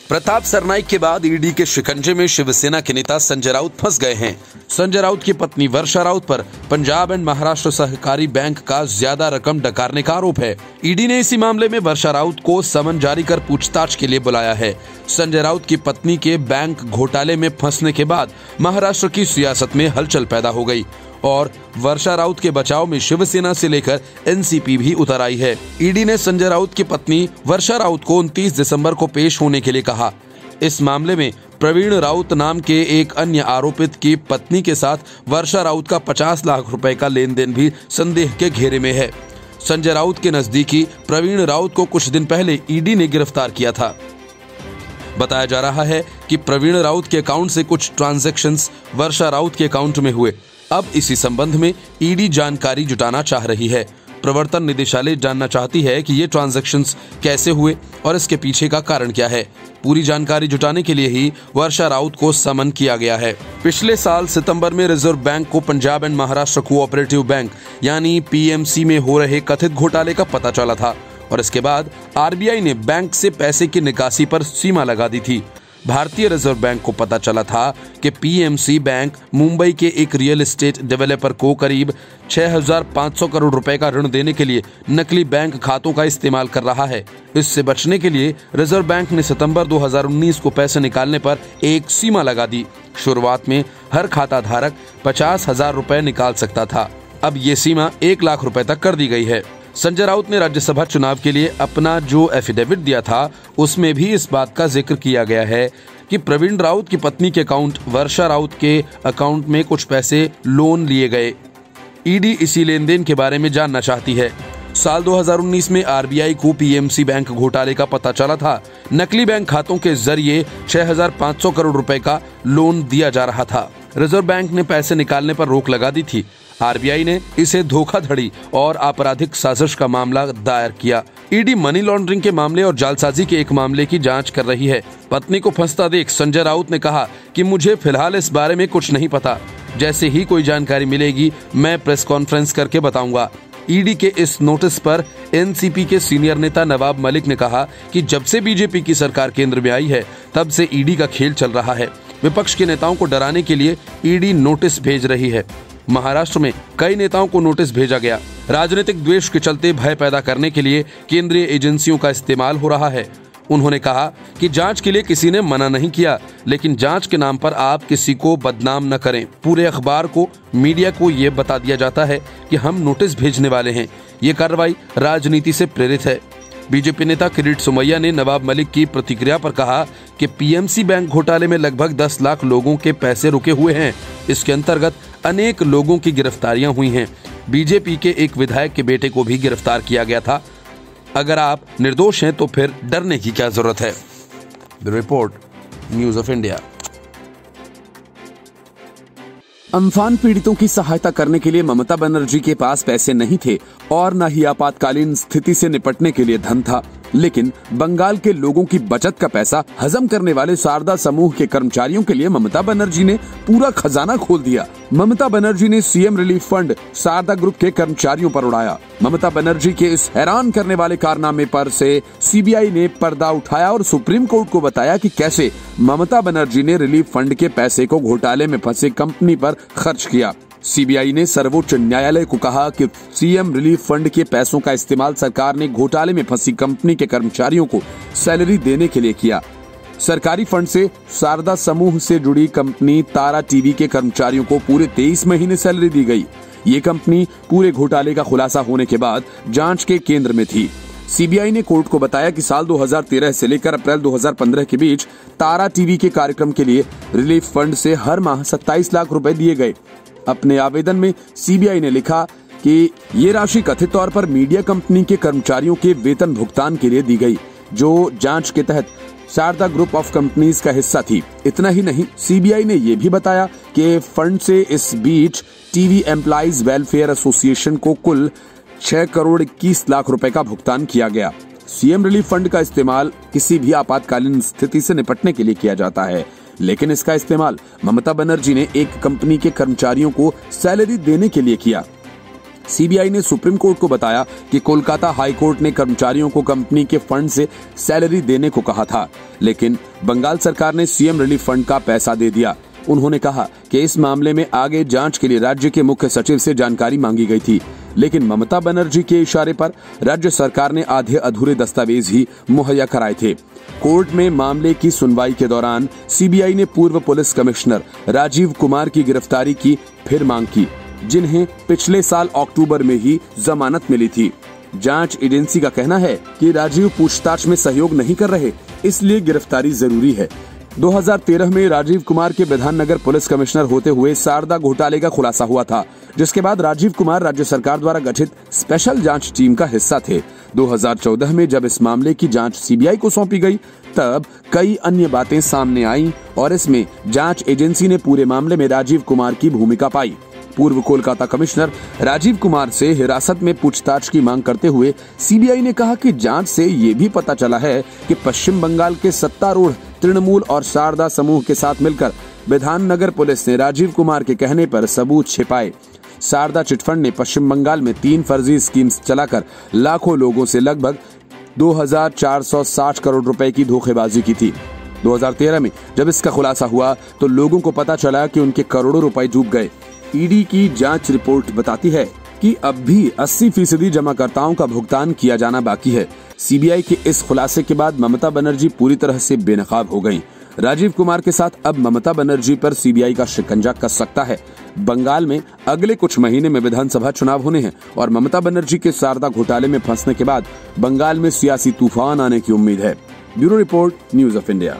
प्रताप सरनाईक के बाद ईडी के शिकंजे में शिवसेना के नेता संजय राउत फंस गए हैं। संजय राउत की पत्नी वर्षा राउत पर पंजाब एंड महाराष्ट्र सहकारी बैंक का ज्यादा रकम डकारने का आरोप है। ईडी ने इसी मामले में वर्षा राउत को समन जारी कर पूछताछ के लिए बुलाया है। संजय राउत की पत्नी के बैंक घोटाले में फंसने के बाद महाराष्ट्र की सियासत में हलचल पैदा हो गई और वर्षा राउत के बचाव में शिवसेना से लेकर एनसीपी भी उतर आई है। ईडी ने संजय राउत की पत्नी वर्षा राउत को 29 दिसंबर को पेश होने के लिए कहा। इस मामले में प्रवीण राउत नाम के एक अन्य आरोपित की पत्नी के साथ वर्षा राउत का 50 लाख रुपए का लेन देन भी संदेह के घेरे में है। संजय राउत के नजदीकी प्रवीण राउत को कुछ दिन पहले ईडी ने गिरफ्तार किया था। बताया जा रहा है कि प्रवीण राउत के अकाउंट से कुछ ट्रांजैक्शंस वर्षा राउत के अकाउंट में हुए। अब इसी संबंध में ईडी जानकारी जुटाना चाह रही है। प्रवर्तन निदेशालय जानना चाहती है कि ये ट्रांजैक्शंस कैसे हुए और इसके पीछे का कारण क्या है। पूरी जानकारी जुटाने के लिए ही वर्षा राउत को समन किया गया है। पिछले साल सितंबर में रिजर्व बैंक को Punjab and Maharashtra cooperative bank यानी पीएमसी में हो रहे कथित घोटाले का पता चला था और इसके बाद आरबीआई ने बैंक से पैसे की निकासी पर सीमा लगा दी थी। भारतीय रिजर्व बैंक को पता चला था कि पीएमसी बैंक मुंबई के एक रियल एस्टेट डेवलपर को करीब 6,500 करोड़ रुपए का ऋण देने के लिए नकली बैंक खातों का इस्तेमाल कर रहा है। इससे बचने के लिए रिजर्व बैंक ने सितंबर 2019 को पैसे निकालने पर एक सीमा लगा दी। शुरुआत में हर खाता धारक 50,000 रुपए निकाल सकता था। अब ये सीमा 1 लाख रुपए तक कर दी गई है। संजय राउत ने राज्यसभा चुनाव के लिए अपना जो एफिडेविट दिया था उसमें भी इस बात का जिक्र किया गया है कि प्रवीण राउत की पत्नी के अकाउंट वर्षा राउत के अकाउंट में कुछ पैसे लोन लिए गए। ईडी इसी लेन देन के बारे में जानना चाहती है। साल 2019 में आरबीआई को पीएमसी बैंक घोटाले का पता चला था। नकली बैंक खातों के जरिए 6,500 करोड़ रुपए का लोन दिया जा रहा था। रिजर्व बैंक ने पैसे निकालने पर रोक लगा दी थी। आरबीआई ने इसे धोखाधड़ी और आपराधिक साजिश का मामला दायर किया। ईडी मनी लॉन्ड्रिंग के मामले और जालसाजी के एक मामले की जांच कर रही है। पत्नी को फंसता देख संजय राउत ने कहा कि मुझे फिलहाल इस बारे में कुछ नहीं पता, जैसे ही कोई जानकारी मिलेगी मैं प्रेस कॉन्फ्रेंस करके बताऊंगा। ईडी के इस नोटिस पर एनसीपी के सीनियर नेता नवाब मलिक ने कहा कि जब से बीजेपी की सरकार केंद्र में आई है तब से ईडी का खेल चल रहा है। विपक्ष के नेताओं को डराने के लिए ईडी नोटिस भेज रही है। महाराष्ट्र में कई नेताओं को नोटिस भेजा गया। राजनीतिक द्वेष के चलते भय पैदा करने के लिए केंद्रीय एजेंसियों का इस्तेमाल हो रहा है। उन्होंने कहा कि जांच के लिए किसी ने मना नहीं किया, लेकिन जांच के नाम पर आप किसी को बदनाम न करें। पूरे अखबार को, मीडिया को ये बता दिया जाता है कि हम नोटिस भेजने वाले हैं। ये कार्रवाई राजनीति से प्रेरित है। बीजेपी नेता किरीट सोमैया ने नवाब मलिक की प्रतिक्रिया पर कहा कि पीएमसी बैंक घोटाले में लगभग 10 लाख लोगों के पैसे रुके हुए हैं। इसके अंतर्गत अनेक लोगों की गिरफ्तारियां हुई हैं। बीजेपी के एक विधायक के बेटे को भी गिरफ्तार किया गया था। अगर आप निर्दोष हैं तो फिर डरने की क्या जरूरत है। Bureau report, news of India. Amphan पीड़ितों की सहायता करने के लिए ममता बनर्जी के पास पैसे नहीं थे और न ही आपातकालीन स्थिति से निपटने के लिए धन था, लेकिन बंगाल के लोगों की बचत का पैसा हजम करने वाले शारदा समूह के कर्मचारियों के लिए ममता बनर्जी ने पूरा खजाना खोल दिया। ममता बनर्जी ने CM relief fund Sharda group के कर्मचारियों पर उड़ाया। ममता बनर्जी के इस हैरान करने वाले कारनामे पर से सीबीआई ने पर्दा उठाया और सुप्रीम कोर्ट को बताया कि कैसे ममता बनर्जी ने रिलीफ फंड के पैसे को घोटाले में फंसे कंपनी पर खर्च किया। सीबीआई ने सर्वोच्च न्यायालय को कहा कि सीएम रिलीफ फंड के पैसों का इस्तेमाल सरकार ने घोटाले में फंसी कंपनी के कर्मचारियों को सैलरी देने के लिए किया। सरकारी फंड से शारदा समूह से जुड़ी कंपनी तारा टीवी के कर्मचारियों को पूरे 23 महीने सैलरी दी गई। ये कंपनी पूरे घोटाले का खुलासा होने के बाद जांच के केंद्र में थी। सीबीआई ने कोर्ट को बताया कि साल 2013 से लेकर अप्रैल 2015 के बीच तारा टीवी के कार्यक्रम के लिए रिलीफ फंड से हर माह 27 लाख रुपए दिए गए। अपने आवेदन में सीबीआई ने लिखा कि ये राशि कथित तौर पर मीडिया कंपनी के कर्मचारियों के वेतन भुगतान के लिए दी गई, जो जांच के तहत शारदा ग्रुप ऑफ कंपनीज का हिस्सा थी। इतना ही नहीं, सीबीआई ने ये भी बताया कि फंड से इस बीच टीवी एम्प्लॉइज वेलफेयर एसोसिएशन को कुल 6 करोड़ 21 लाख रुपए का भुगतान किया गया। सीएम रिलीफ फंड का इस्तेमाल किसी भी आपातकालीन स्थिति से निपटने के लिए किया जाता है, लेकिन इसका इस्तेमाल ममता बनर्जी ने एक कंपनी के कर्मचारियों को सैलरी देने के लिए किया। सीबीआई ने सुप्रीम कोर्ट को बताया कि कोलकाता हाई कोर्ट ने कर्मचारियों को कंपनी के फंड से सैलरी देने को कहा था, लेकिन बंगाल सरकार ने सीएम रिलीफ फंड का पैसा दे दिया। उन्होंने कहा कि इस मामले में आगे जांच के लिए राज्य के मुख्य सचिव से जानकारी मांगी गई थी, लेकिन ममता बनर्जी के इशारे पर राज्य सरकार ने आधे अधूरे दस्तावेज ही मुहैया कराए थे। कोर्ट में मामले की सुनवाई के दौरान सीबीआई ने पूर्व पुलिस कमिश्नर राजीव कुमार की गिरफ्तारी की फिर मांग की, जिन्हें पिछले साल अक्टूबर में ही जमानत मिली थी। जांच एजेंसी का कहना है कि राजीव पूछताछ में सहयोग नहीं कर रहे, इसलिए गिरफ्तारी जरूरी है। 2013 में राजीव कुमार के विधाननगर पुलिस कमिश्नर होते हुए शारदा घोटाले का खुलासा हुआ था, जिसके बाद राजीव कुमार राज्य सरकार द्वारा गठित स्पेशल जांच टीम का हिस्सा थे। 2014 में जब इस मामले की जांच सीबीआई को सौंपी गई, तब कई अन्य बातें सामने आईं और इसमें जांच एजेंसी ने पूरे मामले में राजीव कुमार की भूमिका पाई। पूर्व कोलकाता कमिश्नर राजीव कुमार से हिरासत में पूछताछ की मांग करते हुए सीबीआई ने कहा कि जांच से ये भी पता चला है कि पश्चिम बंगाल के सत्तारूढ़ तृणमूल और शारदा समूह के साथ मिलकर विधाननगर पुलिस ने राजीव कुमार के कहने पर सबूत छिपाए। शारदा चिटफंड ने पश्चिम बंगाल में 3 फर्जी स्कीम्स चलाकर लाखों लोगों से लगभग 2460 करोड़ रुपए की धोखेबाजी की थी। 2013 में जब इसका खुलासा हुआ तो लोगों को पता चला कि उनके करोड़ों रुपए डूब गए। ईडी की जांच रिपोर्ट बताती है कि अब भी 80% जमाकर्ताओं का भुगतान किया जाना बाकी है। सीबीआई के इस खुलासे के बाद ममता बनर्जी पूरी तरह से बेनकाब हो गईं। राजीव कुमार के साथ अब ममता बनर्जी पर सीबीआई का शिकंजा कस सकता है। बंगाल में अगले कुछ महीने में विधानसभा चुनाव होने हैं और ममता बनर्जी के शारदा घोटाले में फंसने के बाद बंगाल में सियासी तूफान आने की उम्मीद है। Bureau report, news of India.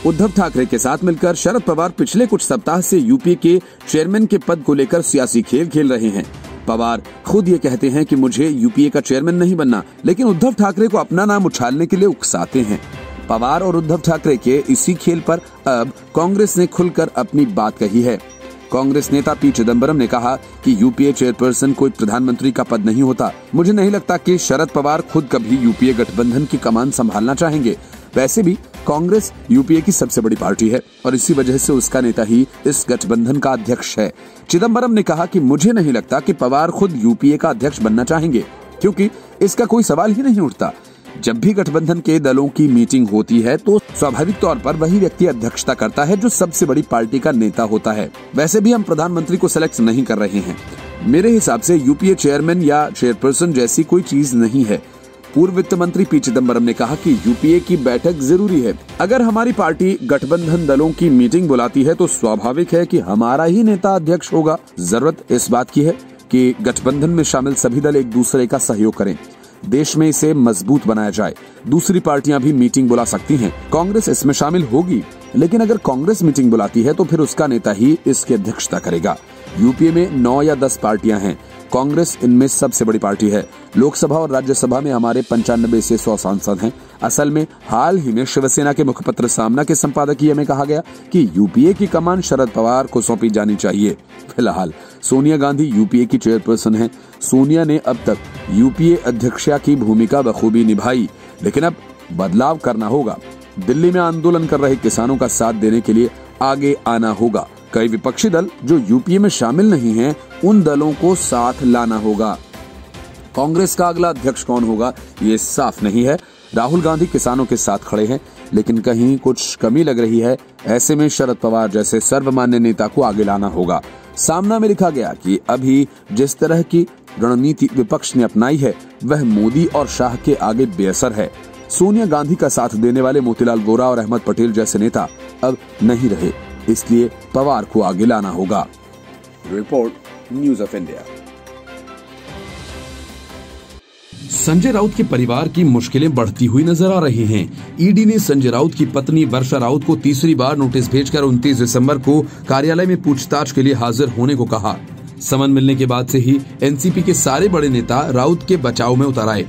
Uddhav Thackeray के साथ मिलकर शरद पवार पिछले कुछ सप्ताह से यूपीए के चेयरमैन के पद को लेकर सियासी खेल खेल रहे हैं। पवार खुद ये कहते हैं कि मुझे यूपीए का चेयरमैन नहीं बनना, लेकिन उद्धव ठाकरे को अपना नाम उछालने के लिए उकसाते हैं। पवार और उद्धव ठाकरे के इसी खेल पर अब कांग्रेस ने खुलकर अपनी बात कही है। कांग्रेस नेता पी चिदम्बरम ने कहा कि यूपीए चेयरपर्सन कोई प्रधानमंत्री का पद नहीं होता। मुझे नहीं लगता कि शरद पवार खुद कभी यूपीए गठबंधन की कमान संभालना चाहेंगे। वैसे भी कांग्रेस यूपीए की सबसे बड़ी पार्टी है और इसी वजह से उसका नेता ही इस गठबंधन का अध्यक्ष है। चिदम्बरम ने कहा कि मुझे नहीं लगता कि पवार खुद यूपीए का अध्यक्ष बनना चाहेंगे, क्योंकि इसका कोई सवाल ही नहीं उठता। जब भी गठबंधन के दलों की मीटिंग होती है तो स्वाभाविक तौर पर वही व्यक्ति अध्यक्षता करता है जो सबसे बड़ी पार्टी का नेता होता है। वैसे भी हम प्रधानमंत्री को सिलेक्ट नहीं कर रहे हैं। मेरे हिसाब से यूपीए चेयरमैन या चेयरपर्सन जैसी कोई चीज नहीं है। पूर्व वित्त मंत्री पी चिदम्बरम ने कहा कि यूपीए की बैठक जरूरी है। अगर हमारी पार्टी गठबंधन दलों की मीटिंग बुलाती है तो स्वाभाविक है कि हमारा ही नेता अध्यक्ष होगा। जरूरत इस बात की है कि गठबंधन में शामिल सभी दल एक दूसरे का सहयोग करें, देश में इसे मजबूत बनाया जाए। दूसरी पार्टियां भी मीटिंग बुला सकती हैं, कांग्रेस इसमें शामिल होगी, लेकिन अगर कांग्रेस मीटिंग बुलाती है तो फिर उसका नेता ही इसकी अध्यक्षता करेगा। यूपीए में 9 या 10 पार्टियां हैं, कांग्रेस इनमें सबसे बड़ी पार्टी है। लोकसभा और राज्यसभा में हमारे 95 से 100 सांसद हैं। असल में हाल ही में शिवसेना के मुखपत्र सामना के संपादकीय में कहा गया कि यूपीए की कमान शरद पवार को सौंपी जानी चाहिए। फिलहाल सोनिया गांधी यूपीए की चेयरपर्सन हैं। सोनिया ने अब तक यूपीए अध्यक्षा की भूमिका बखूबी निभाई, लेकिन अब बदलाव करना होगा। दिल्ली में आंदोलन कर रहे किसानों का साथ देने के लिए आगे आना होगा। कई विपक्षी दल जो यूपीए में शामिल नहीं हैं, उन दलों को साथ लाना होगा। कांग्रेस का अगला अध्यक्ष कौन होगा ये साफ नहीं है। राहुल गांधी किसानों के साथ खड़े हैं, लेकिन कहीं कुछ कमी लग रही है। ऐसे में शरद पवार जैसे सर्वमान्य नेता को आगे लाना होगा। सामना में लिखा गया कि अभी जिस तरह की रणनीति विपक्ष ने अपनाई है वह मोदी और शाह के आगे बेअसर है। सोनिया गांधी का साथ देने वाले मोतीलाल वोरा और अहमद पटेल जैसे नेता अब नहीं रहे, इसलिए पवार को आगे लाना होगा। Report, news of India. Sanjay Raut के परिवार की मुश्किलें बढ़ती हुई नजर आ रही हैं। ईडी ने संजय राउत की पत्नी वर्षा राउत को तीसरी बार नोटिस भेजकर 29 दिसंबर को कार्यालय में पूछताछ के लिए हाजिर होने को कहा। समन मिलने के बाद से ही एनसीपी के सारे बड़े नेता राउत के बचाव में उतर आए,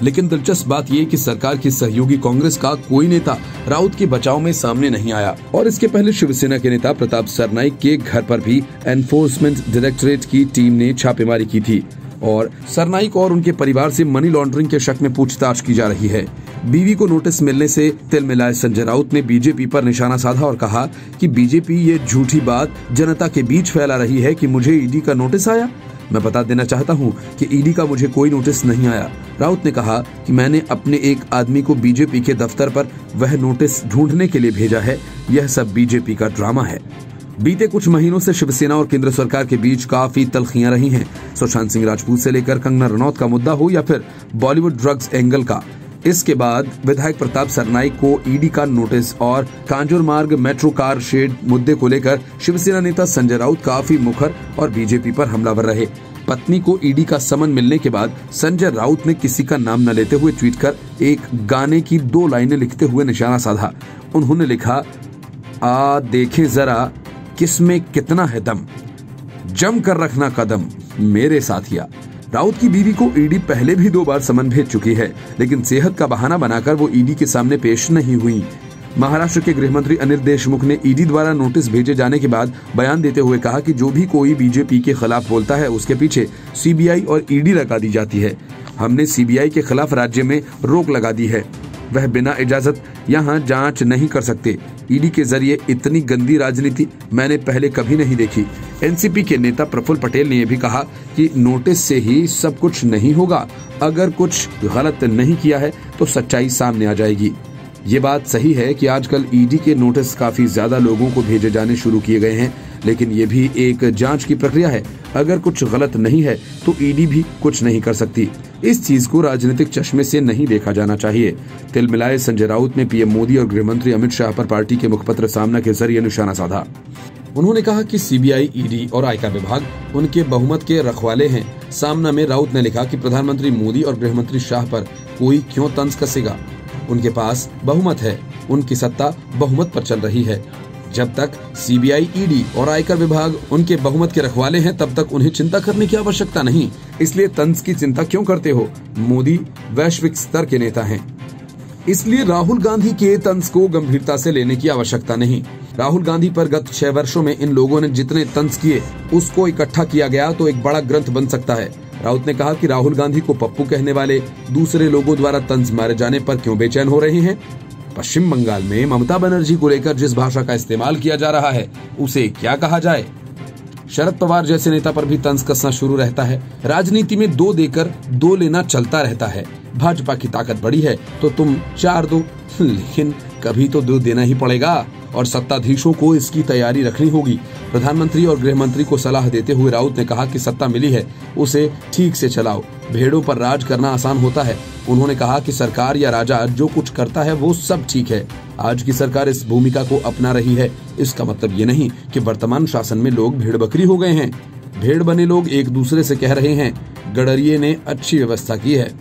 लेकिन दिलचस्प बात यह कि सरकार की सहयोगी कांग्रेस का कोई नेता राउत के बचाव में सामने नहीं आया। और इसके पहले शिवसेना के नेता प्रताप सरनाईक के घर पर भी एनफोर्समेंट डायरेक्टरेट की टीम ने छापेमारी की थी और सरनाईक और उनके परिवार से मनी लॉन्ड्रिंग के शक में पूछताछ की जा रही है। बीवी को नोटिस मिलने से तिलमिलाए संजय राउत ने बीजेपी पर निशाना साधा और कहा कि बीजेपी ये झूठी बात जनता के बीच फैला रही है कि मुझे ईडी का नोटिस आया। मैं बता देना चाहता हूं कि ईडी का मुझे कोई नोटिस नहीं आया। राउत ने कहा कि मैंने अपने एक आदमी को बीजेपी के दफ्तर पर वह नोटिस ढूंढने के लिए भेजा है। यह सब बीजेपी का ड्रामा है। बीते कुछ महीनों से शिवसेना और केंद्र सरकार के बीच काफी तल्खियां रही हैं। सुशांत सिंह राजपूत से लेकर कंगना रनौत का मुद्दा हो या फिर बॉलीवुड ड्रग्स एंगल का। इसके बाद विधायक प्रताप सरनाईक को ईडी का नोटिस और कांजूर मार्ग मेट्रो कार शेड मुद्दे को लेकर शिवसेना नेता संजय राउत काफी मुखर और बीजेपी पर हमलावर रहे। पत्नी को ईडी का समन मिलने के बाद संजय राउत ने किसी का नाम न लेते हुए ट्वीट कर एक गाने की 2 लाइनें लिखते हुए निशाना साधा। उन्होंने लिखा, आ देखें जरा किसमें कितना है दम, जम कर रखना कदम मेरे साथिया। राउत की बीवी को ईडी पहले भी 2 बार समन भेज चुकी है, लेकिन सेहत का बहाना बनाकर वो ईडी के सामने पेश नहीं हुई। महाराष्ट्र के गृह मंत्री अनिल देशमुख ने ईडी द्वारा नोटिस भेजे जाने के बाद बयान देते हुए कहा कि जो भी कोई बीजेपी के खिलाफ बोलता है उसके पीछे सीबीआई और ईडी लगा दी जाती है। हमने सीबीआई के खिलाफ राज्य में रोक लगा दी है। वह बिना इजाजत यहाँ जांच नहीं कर सकते। ईडी के जरिए इतनी गंदी राजनीति मैंने पहले कभी नहीं देखी। एनसीपी के नेता प्रफुल्ल पटेल ने यह भी कहा कि नोटिस से ही सब कुछ नहीं होगा। अगर कुछ गलत नहीं किया है तो सच्चाई सामने आ जाएगी। ये बात सही है कि आजकल ईडी के नोटिस काफी ज्यादा लोगों को भेजे जाने शुरू किए गए हैं, लेकिन ये भी एक जांच की प्रक्रिया है। अगर कुछ गलत नहीं है तो ईडी भी कुछ नहीं कर सकती। इस चीज को राजनीतिक चश्मे से नहीं देखा जाना चाहिए। तिलमिलाए संजय राउत ने पीएम मोदी और गृह मंत्री अमित शाह पर पार्टी के मुखपत्र सामना के जरिए निशाना साधा। उन्होंने कहा कि सीबीआई, ईडी और आयकर विभाग उनके बहुमत के रखवाले हैं। सामना में राउत ने लिखा कि प्रधानमंत्री मोदी और गृह मंत्री शाह पर कोई क्यों तंज कसेगा। उनके पास बहुमत है, उनकी सत्ता बहुमत पर चल रही है। जब तक सीबीआई, ईडी और आयकर विभाग उनके बहुमत के रखवाले हैं तब तक उन्हें चिंता करने की आवश्यकता नहीं। इसलिए तंज की चिंता क्यों करते हो? मोदी वैश्विक स्तर के नेता हैं, इसलिए राहुल गांधी के तंज को गंभीरता से लेने की आवश्यकता नहीं। राहुल गांधी पर गत 6 वर्षों में इन लोगों ने जितने तंज किए उसको इकट्ठा किया गया तो एक बड़ा ग्रंथ बन सकता है। राउत ने कहा कि राहुल गांधी को पप्पू कहने वाले दूसरे लोगों द्वारा तंज मारे जाने पर क्यों बेचैन हो रहे हैं। पश्चिम बंगाल में ममता बनर्जी को लेकर जिस भाषा का इस्तेमाल किया जा रहा है उसे क्या कहा जाए। शरद पवार जैसे नेता पर भी तंज कसना शुरू रहता है। राजनीति में 2 देकर 2 लेना चलता रहता है। भाजपा की ताकत बड़ी है तो तुम 4 दो, लेकिन कभी तो 2 देना ही पड़ेगा और सत्ताधीशों को इसकी तैयारी रखनी होगी। प्रधानमंत्री और गृह मंत्री को सलाह देते हुए राउत ने कहा कि सत्ता मिली है उसे ठीक से चलाओ, भेड़ों पर राज करना आसान होता है। उन्होंने कहा कि सरकार या राजा जो कुछ करता है वो सब ठीक है। आज की सरकार इस भूमिका को अपना रही है। इसका मतलब ये नहीं कि वर्तमान शासन में लोग भेड़ बकरी हो गए हैं। भेड़ बने लोग एक दूसरे से कह रहे हैं गडरिये ने अच्छी व्यवस्था की है।